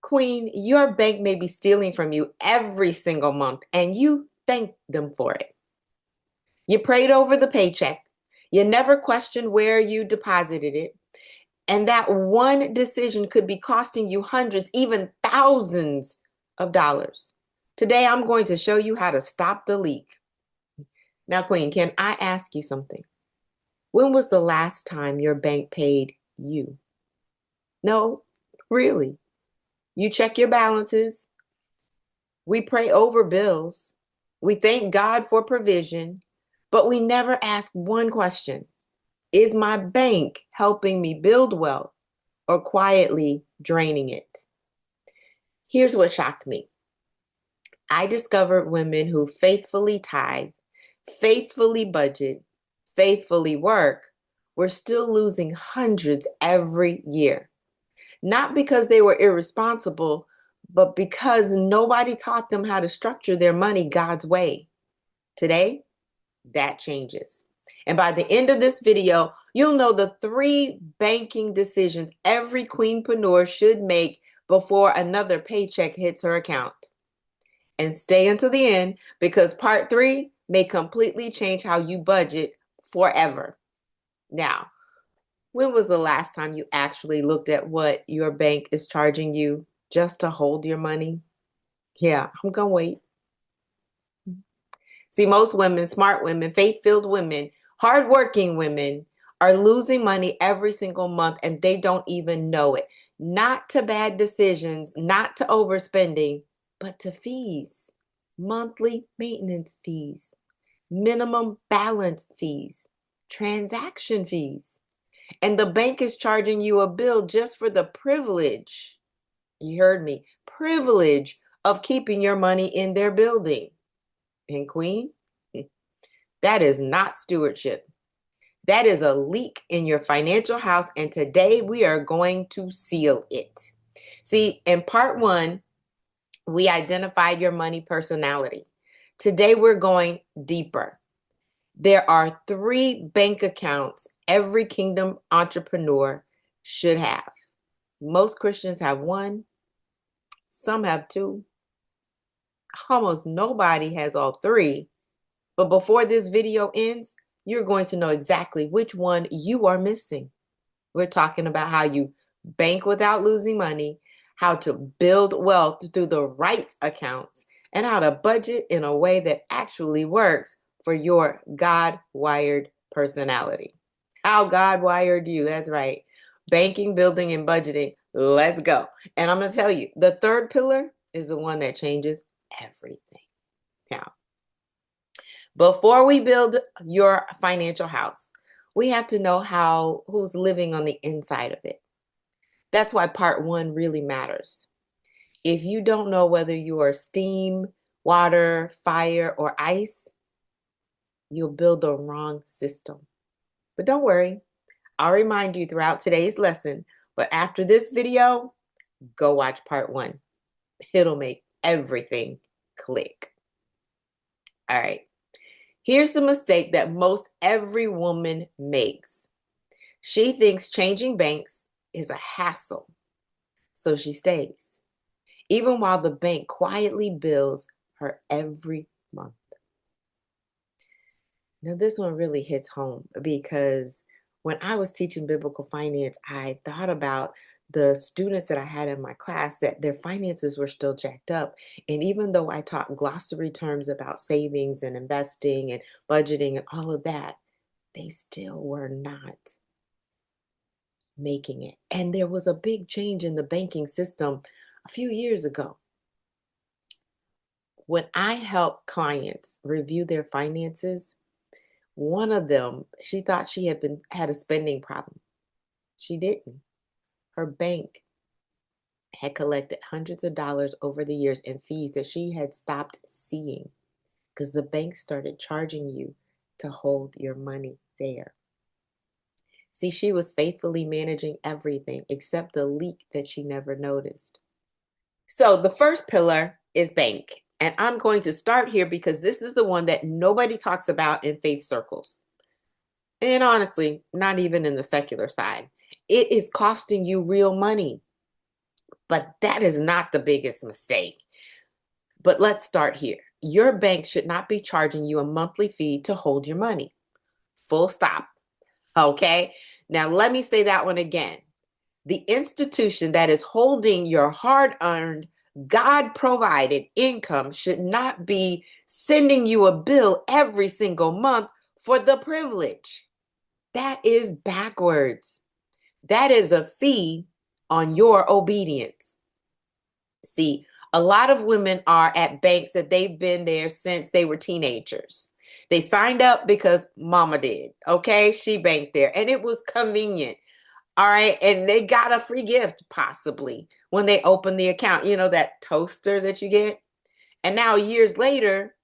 Queen, your bank may be stealing from you every single month, and you thank them for it. You prayed over the paycheck. You never questioned where you deposited it. And that one decision could be costing you hundreds, even thousands of dollars. Today, I'm going to show you how to stop the leak. Now, Queen, can I ask you something? When was the last time your bank paid you? No, really. You check your balances. We pray over bills. We thank God for provision, but we never ask one question. Is my bank helping me build wealth or quietly draining it? Here's what shocked me. I discovered women who faithfully tithe, faithfully budget, faithfully work, were still losing hundreds every year. Not because they were irresponsible, but because nobody taught them how to structure their money God's way. Today, that changes. And by the end of this video, you'll know the 3 banking decisions every queenpreneur should make before another paycheck hits her account. And stay until the end because part 3 may completely change how you budget forever. Now, when was the last time you actually looked at what your bank is charging you just to hold your money? Yeah, I'm gonna wait. See, most women, smart women, faith-filled women, hardworking women are losing money every single month and they don't even know it. Not to bad decisions, not to overspending, but to fees, monthly maintenance fees, minimum balance fees, transaction fees. And the bank is charging you a bill just for the privilege, you heard me, privilege of keeping your money in their building. And Queen, that is not stewardship. That is a leak in your financial house. And today we are going to seal it. See, in part 1, we identified your money personality. Today we're going deeper. There are 3 bank accounts every kingdom entrepreneur should have. Most Christians have 1, some have 2. Almost nobody has all 3. But before this video ends, you're going to know exactly which one you are missing. We're talking about how you bank without losing money, how to build wealth through the right accounts, and how to budget in a way that actually works for your God-wired personality. How God wired you, that's right. Banking, building, and budgeting, let's go. And I'm going to tell you, the 3rd pillar is the one that changes everything. Now, before we build your financial house, we have to know who's living on the inside of it. That's why part 1 really matters. If you don't know whether you are steam, water, fire, or ice, you'll build the wrong system. But don't worry, I'll remind you throughout today's lesson, but after this video, go watch part 1. It'll make everything click. All right. Here's the mistake that most every woman makes. She thinks changing banks is a hassle, so she stays, even while the bank quietly bills her every month. Now, this one really hits home because when I was teaching biblical finance, I thought about the students that I had in my class that their finances were still jacked up. And even though I taught glossary terms about savings and investing and budgeting and all of that, they still were not making it. And there was a big change in the banking system a few years ago. When I help clients review their finances, one of them, she thought she had a spending problem. She didn't. Her bank had collected hundreds of dollars over the years in fees that she had stopped seeing because the bank started charging you to hold your money there. See, she was faithfully managing everything except the leak that she never noticed. So the first pillar is bank. And I'm going to start here because this is the one that nobody talks about in faith circles. And honestly, not even in the secular side. It is costing you real money. But that is not the biggest mistake. But let's start here. Your bank should not be charging you a monthly fee to hold your money. Full stop. Okay? Now, let me say that one again. The institution that is holding your hard-earned, God-provided income should not be sending you a bill every single month for the privilege. That is backwards. That is a fee on your obedience. See, a lot of women are at banks that they've been there since they were teenagers. They signed up because mama did. Okay, she banked there and it was convenient. All right, and they got a free gift possibly when they open the account. You know, that toaster that you get. And now years later,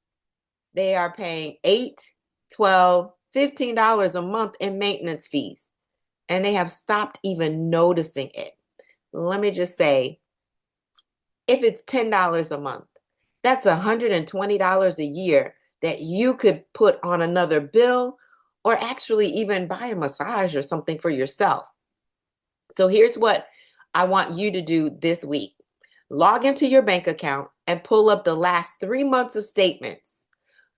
they are paying $8, $12, $15 a month in maintenance fees. And they have stopped even noticing it. Let me just say, if it's $10 a month, that's $120 a year that you could put on another bill or actually even buy a massage or something for yourself. So here's what I want you to do this week. Log into your bank account and pull up the last 3 months of statements.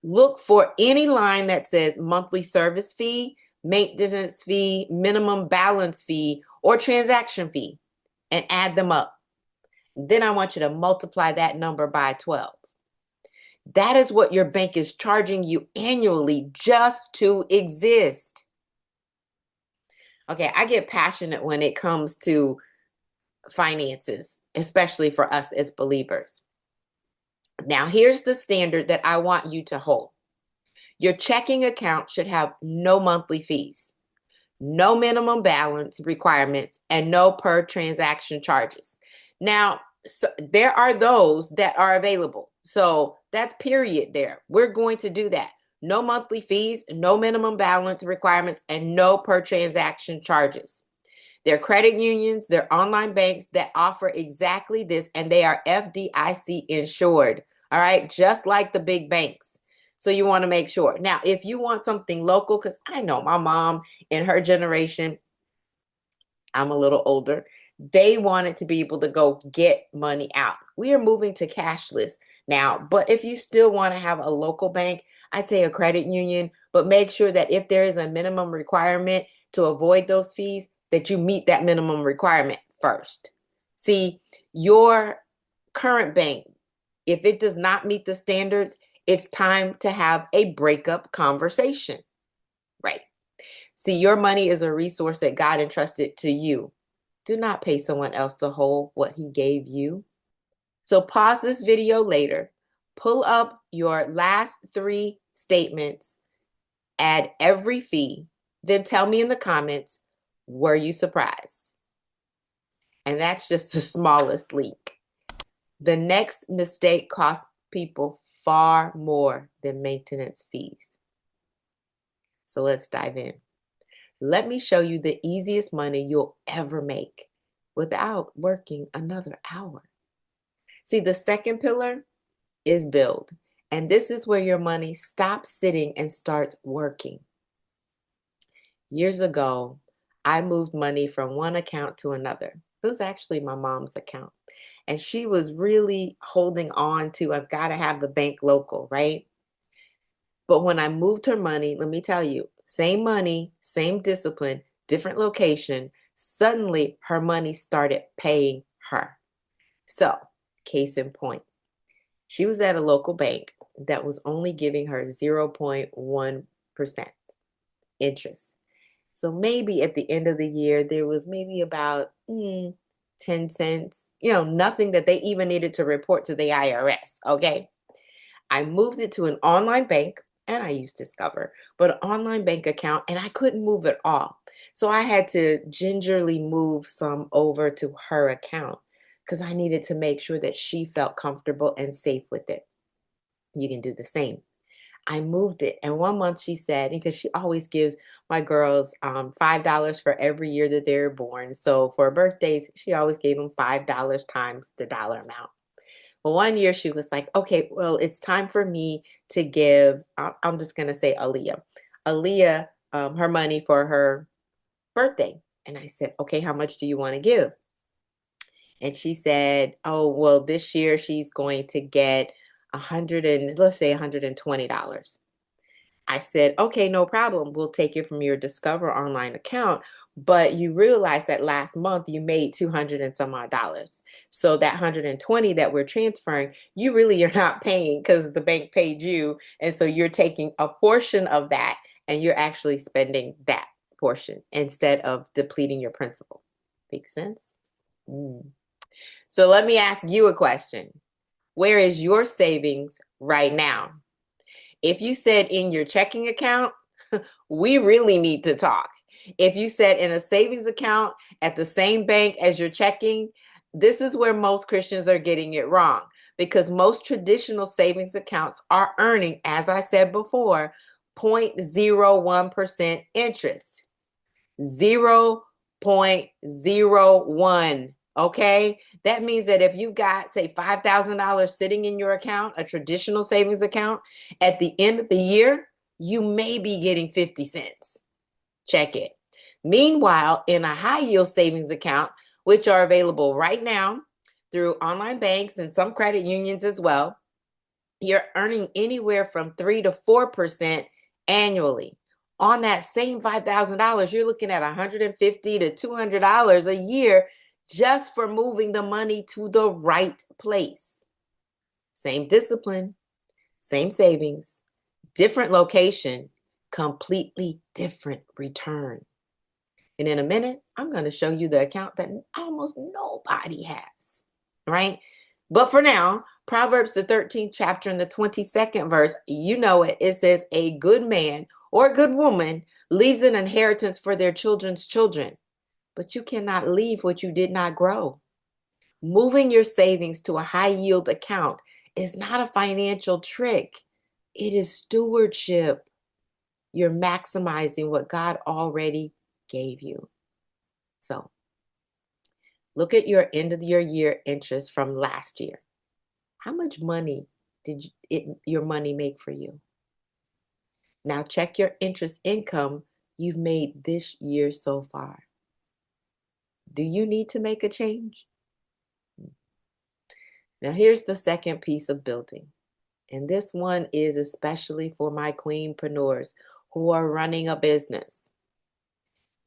Look for any line that says monthly service fee, maintenance fee, minimum balance fee, or transaction fee, and add them up. Then I want you to multiply that number by 12. That is what your bank is charging you annually just to exist. Okay, I get passionate when it comes to finances, especially for us as believers. Now, here's the standard that I want you to hold. Your checking account should have no monthly fees, no minimum balance requirements, and no per transaction charges. Now, there are those that are available. So that's period there. We're going to do that. No monthly fees, no minimum balance requirements, and no per transaction charges. They're credit unions, they're online banks that offer exactly this, and they are FDIC insured. All right, just like the big banks. So you want to make sure. Now, if you want something local, because I know my mom in her generation, I'm a little older, they wanted to be able to go get money out. We are moving to cashless now, but if you still want to have a local bank, I'd say a credit union, but make sure that if there is a minimum requirement to avoid those fees, that you meet that minimum requirement first. See, your current bank, if it does not meet the standards, it's time to have a breakup conversation, right? See, your money is a resource that God entrusted to you. Do not pay someone else to hold what he gave you. So pause this video later, pull up your last 3 statements, add every fee, then tell me in the comments, were you surprised? And that's just the smallest leak. The next mistake costs people far more than maintenance fees. So let's dive in. Let me show you the easiest money you'll ever make without working another hour. See, the second pillar is build. And this is where your money stops sitting and starts working. Years ago, I moved money from one account to another. It was actually my mom's account. And she was really holding on to, I've got to have the bank local, right? But when I moved her money, let me tell you, same money, same discipline, different location, suddenly her money started paying her. So, case in point, she was at a local bank that was only giving her 0.1% interest. So maybe at the end of the year, there was maybe about 10 cents, nothing that they even needed to report to the IRS, okay? I moved it to an online bank, and I used Discover, but an online bank account, and I couldn't move it all. So I had to gingerly move some over to her account because I needed to make sure that she felt comfortable and safe with it. You can do the same. I moved it, and one month she said, because she always gives my girls $5 for every year that they're born. So for birthdays, she always gave them $5 times the dollar amount. Well, one year she was like, okay, well, it's time for me to give, I'm just going to say Aaliyah, her money for her birthday. And I said, okay, how much do you want to give? And she said, oh, well, this year she's going to get let's say $120. I said, okay, no problem. We'll take it from your Discover online account. But you realize that last month you made 200 and some odd dollars. So that 120 that we're transferring, you really are not paying because the bank paid you. And so you're taking a portion of that and you're actually spending that portion instead of depleting your principal. Make sense? Mm. So let me ask you a question. Where is your savings right now? If you said in your checking account, we really need to talk. If you said in a savings account at the same bank as your checking, this is where most Christians are getting it wrong because most traditional savings accounts are earning, as I said before, 0.01% interest. 0.01. Okay. That means that if you got, say, $5,000 sitting in your account, a traditional savings account, at the end of the year, you may be getting 50 cents. Check it. Meanwhile, in a high yield savings account, which are available right now through online banks and some credit unions as well, you're earning anywhere from 3 to 4% annually. On that same $5,000, you're looking at $150 to $200 a year just for moving the money to the right place. Same discipline, same savings, different location, completely different return. And in a minute, I'm going to show you the account that almost nobody has, right? But for now, Proverbs, the 13th chapter and the 22nd verse, you know it. It says, a good man or a good woman leaves an inheritance for their children's children, but you cannot leave what you did not grow. Moving your savings to a high yield account is not a financial trick. It is stewardship. You're maximizing what God already gave you. So look at your end of your year interest from last year. How much money did your money make for you? Now check your interest income you've made this year so far. Do you need to make a change? Now here's the second piece of building. And this one is especially for my queenpreneurs who are running a business.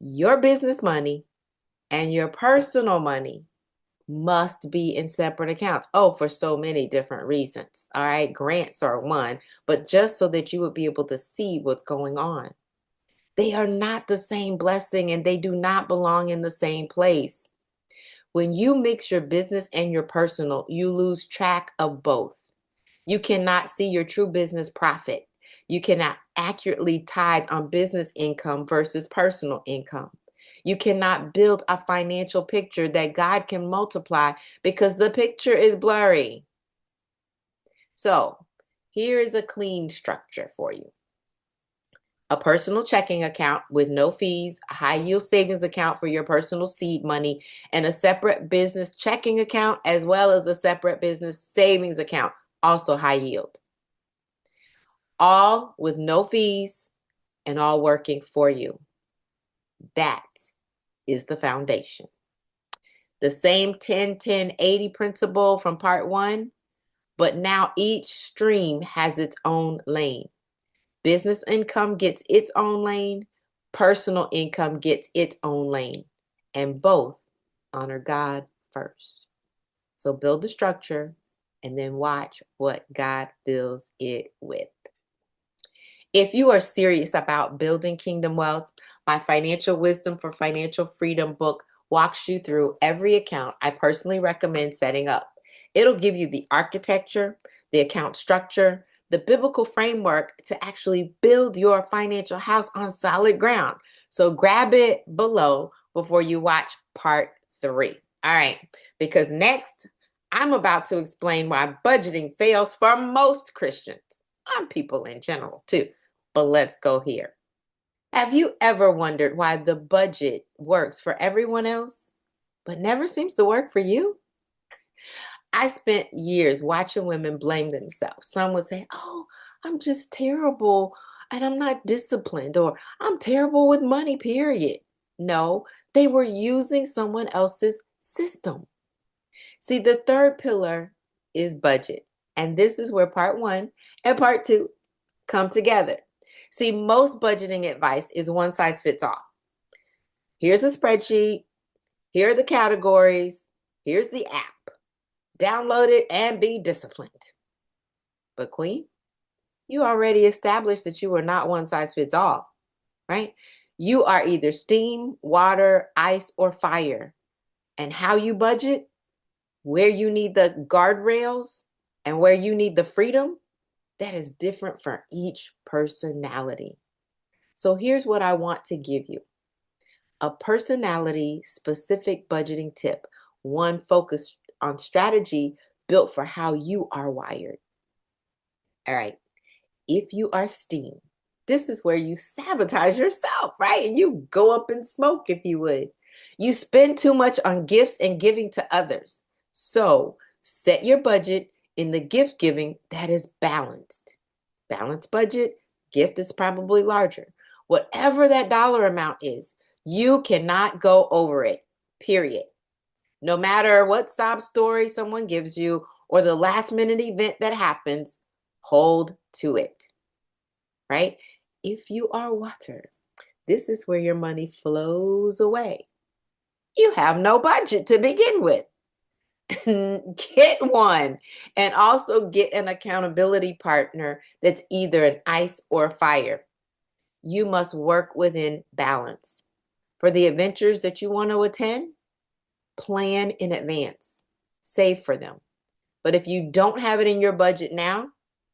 Your business money and your personal money must be in separate accounts. Oh, for so many different reasons. All right. Grants are one, but just so that you would be able to see what's going on. They are not the same blessing and they do not belong in the same place. When you mix your business and your personal, you lose track of both. You cannot see your true business profit. You cannot accurately tithe on business income versus personal income. You cannot build a financial picture that God can multiply because the picture is blurry. So here is a clean structure for you. A personal checking account with no fees, a high yield savings account for your personal seed money, and a separate business checking account, as well as a separate business savings account, also high yield. All with no fees and all working for you. That is the foundation. The same 10-10-80 principle from part one, but now each stream has its own lane. Business income gets its own lane. Personal income gets its own lane. And both honor God first. So build the structure and then watch what God fills it with. If you are serious about building kingdom wealth, my Financial Wisdom for Financial Freedom book walks you through every account I personally recommend setting up. It'll give you the architecture, the account structure, the biblical framework to actually build your financial house on solid ground. So grab it below before you watch part 3. All right, because next I'm about to explain why budgeting fails for most Christians and people in general too. But let's go here. Have you ever wondered why the budget works for everyone else, but never seems to work for you? I spent years watching women blame themselves. Some would say, oh, I'm just terrible and I'm not disciplined, or I'm terrible with money, period. No, they were using someone else's system. See, the third pillar is budget. And this is where part one and part two come together. See, most budgeting advice is one size fits all. Here's a spreadsheet. Here are the categories. Here's the app. Download it and be disciplined. But Queen, you already established that you are not one size fits all, right? You are either steam, water, ice, or fire. And how you budget, where you need the guardrails, and where you need the freedom, that is different for each personality. So here's what I want to give you. A personality-specific budgeting tip, one focused on strategy built for how you are wired. All right, if you are steam, this is where you sabotage yourself, right? And you go up in smoke, if you would. You spend too much on gifts and giving to others. So set your budget in the gift giving that is balanced. Balanced budget, gift is probably larger. Whatever that dollar amount is, you cannot go over it, period. No matter what sob story someone gives you or the last minute event that happens, hold to it, right? If you are water, this is where your money flows away. You have no budget to begin with. Get one, and also get an accountability partner that's either an ice or fire. You must work within balance. For the adventures that you want to attend, plan in advance. Save for them. But if you don't have it in your budget now,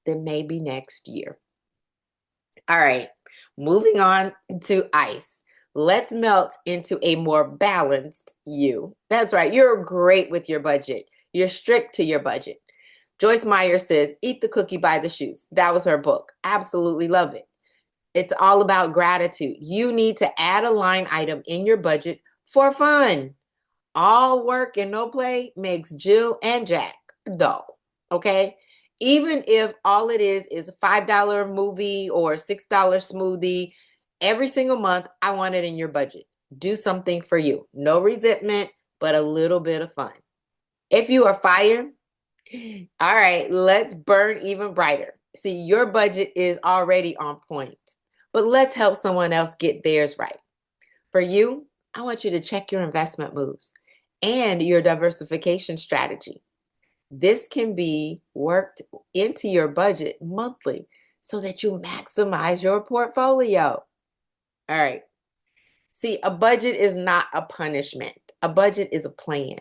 then maybe next year. All right, moving on to ice. Let's melt into a more balanced you. That's right, you're great with your budget. You're strict to your budget. Joyce Meyer says, eat the cookie by the shoes. That was her book. Absolutely love it. It's all about gratitude. You need to add a line item in your budget for fun. All work and no play makes Jill and Jack dull, okay? Even if all it is a $5 movie or $6 smoothie, every single month, I want it in your budget. Do something for you. No resentment, but a little bit of fun. If you are fire, all right, let's burn even brighter. See, your budget is already on point, but let's help someone else get theirs right. For you, I want you to check your investment moves and your diversification strategy. This can be worked into your budget monthly so that you maximize your portfolio. All right. See, a budget is not a punishment. A budget is a plan.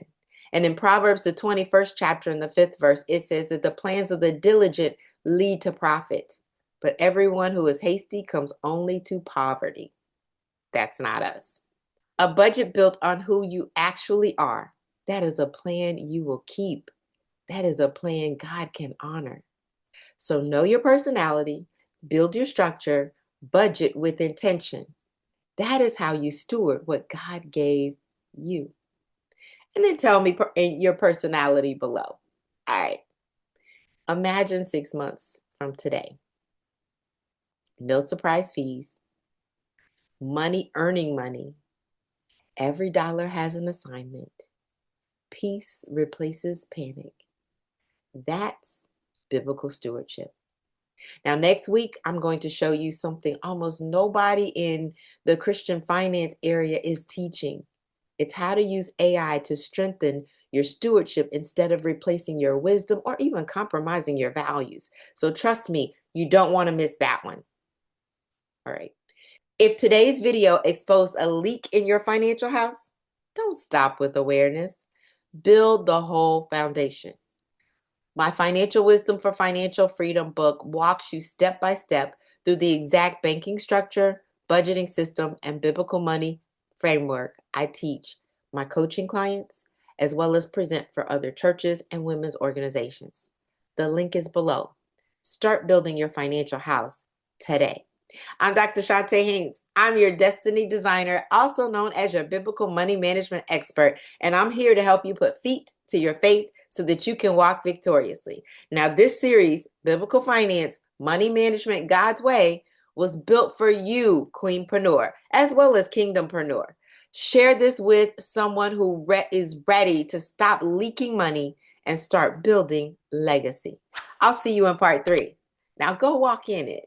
And in Proverbs, the 21st chapter in the 5th verse, it says that the plans of the diligent lead to profit, but everyone who is hasty comes only to poverty. That's not us. A budget built on who you actually are, that is a plan you will keep. That is a plan God can honor. So know your personality, build your structure, budget with intention. That is how you steward what God gave you. And then tell me your personality below. All right. Imagine 6 months from today. No surprise fees. Money earning money. Every dollar has an assignment. Peace replaces panic. That's biblical stewardship. Now, next week, I'm going to show you something almost nobody in the Christian finance area is teaching. It's how to use AI to strengthen your stewardship instead of replacing your wisdom or even compromising your values. So trust me, you don't want to miss that one. All right. If today's video exposed a leak in your financial house, don't stop with awareness. Build the whole foundation. My Financial Wisdom for Financial Freedom book walks you step by step through the exact banking structure, budgeting system, and biblical money framework I teach my coaching clients, as well as present for other churches and women's organizations. The link is below. Start building your financial house today. I'm Dr. Chonta Haynes. I'm your destiny designer, also known as your biblical money management expert, and I'm here to help you put feet to your faith so that you can walk victoriously. Now, this series, Biblical Finance, Money Management God's Way, was built for you, Queenpreneur, as well as Kingdompreneur. Share this with someone who is ready to stop leaking money and start building legacy. I'll see you in part 3. Now go walk in it.